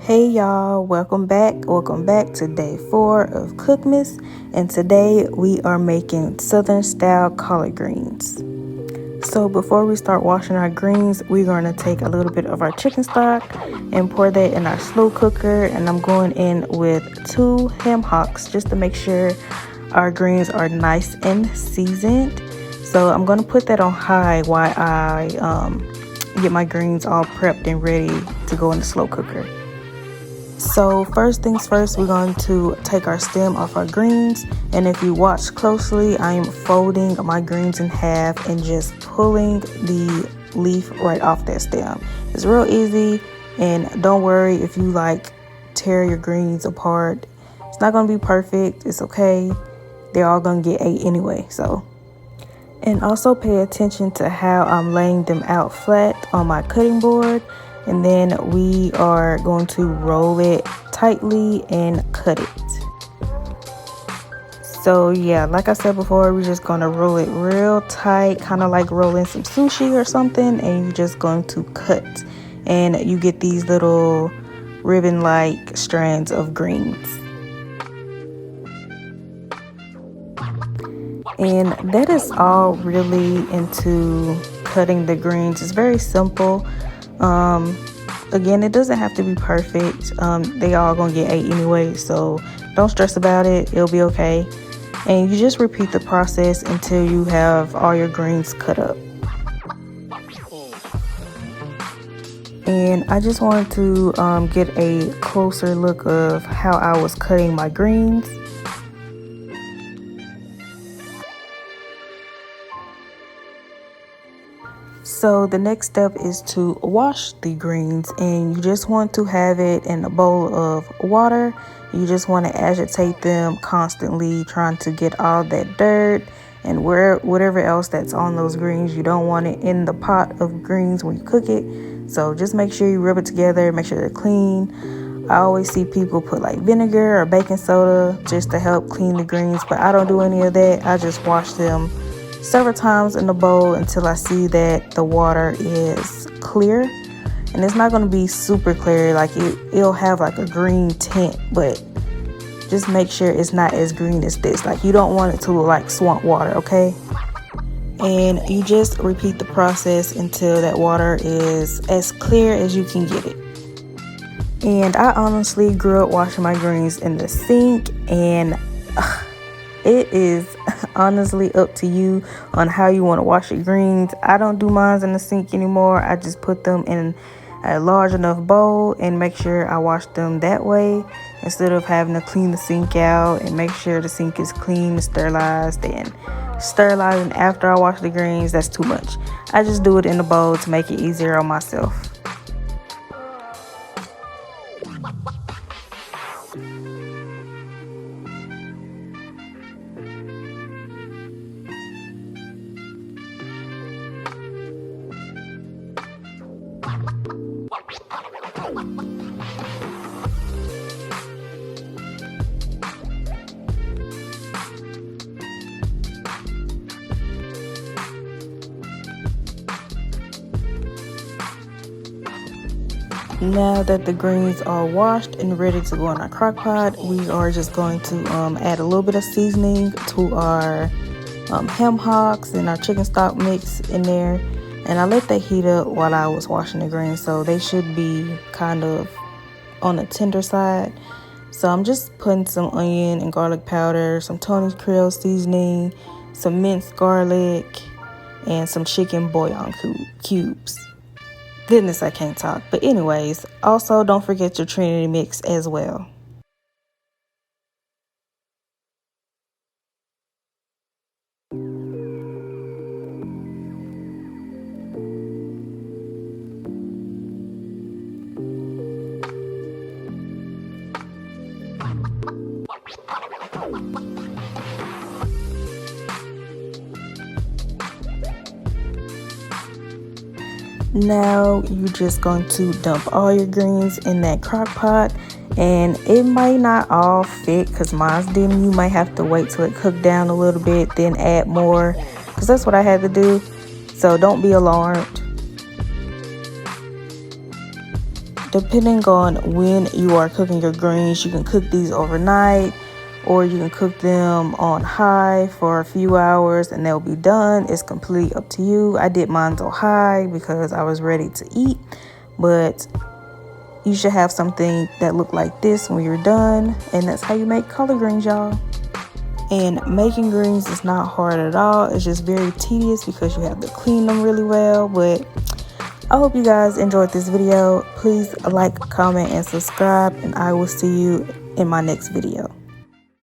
Hey y'all, welcome back to day 4 of Cookmas, and today we are making southern style collard greens. So before we start washing our greens, we're going to take a little bit of our chicken stock and pour that in our slow cooker, and I'm going in with 2 hammocks just to make sure our greens are nice and seasoned. So I'm going to put that on high while I get my greens all prepped and ready to go in the slow cooker. So first things first, we're going to take our stem off our greens, and if you watch closely, I am folding my greens in half and just pulling the leaf right off that stem. It's real easy, and don't worry if you tear your greens apart. It's not going to be perfect. It's okay. They're all going to get ate anyway. And also pay attention to how I'm laying them out flat on my cutting board. And then we are going to roll it tightly and cut it. So yeah, like I said before, we're just going to roll it real tight, kind of like rolling some sushi or something. And you're just going to cut. And you get these little ribbon-like strands of greens. And that is all really into cutting the greens. It's very simple. Again, it doesn't have to be perfect. They all gonna get ate anyway, so don't stress about it. It'll be okay. And you just repeat the process until you have all your greens cut up. And I just wanted to get a closer look of how I was cutting my greens. So the next step is to wash the greens, and you just want to have it in a bowl of water. You just want to agitate them constantly, trying to get all that dirt and whatever else that's on those greens. You don't want it in the pot of greens when you cook it. So just make sure you rub it together, make sure they're clean. I always see people put vinegar or baking soda just to help clean the greens, but I don't do any of that. I just wash them several times in the bowl until I see that the water is clear. And it's not going to be super clear, it'll have a green tint, but just make sure it's not as green as this. You don't want it to look like swamp water, okay? And you just repeat the process until that water is as clear as you can get it. And I honestly grew up washing my greens in the sink, and it is honestly up to you on how you want to wash your greens. I don't do mine in the sink anymore. I just put them in a large enough bowl and make sure I wash them that way, instead of having to clean the sink out and make sure the sink is clean and sterilized, and sterilizing after I wash the greens. That's too much. I just do it in the bowl to make it easier on myself. Now that the greens are washed and ready to go in our crock pot, we are just going to add a little bit of seasoning to our ham hocks and our chicken stock mix in there. And I let that heat up while I was washing the greens, so they should be kind of on the tender side. So I'm just putting some onion and garlic powder, some Tony's Creole seasoning, some minced garlic, and some chicken bouillon cubes. Goodness, I can't talk. But anyways, also don't forget your Trinity mix as well. Now you're just going to dump all your greens in that crock pot, and it might not all fit because mine didn't. You might have to wait till it cooked down a little bit, then add more, because that's what I had to do. So don't be alarmed. depending on when you are cooking your greens, you can cook these overnight, or you can cook them on high for a few hours and they'll be done. It's completely up to you. I did mine on high because I was ready to eat, but you should have something that look like this when you're done. And that's how you make collard greens, y'all. And making greens is not hard at all. It's just very tedious because you have to clean them really well. But I hope you guys enjoyed this video. Please like, comment, and subscribe, and I will see you in my next video.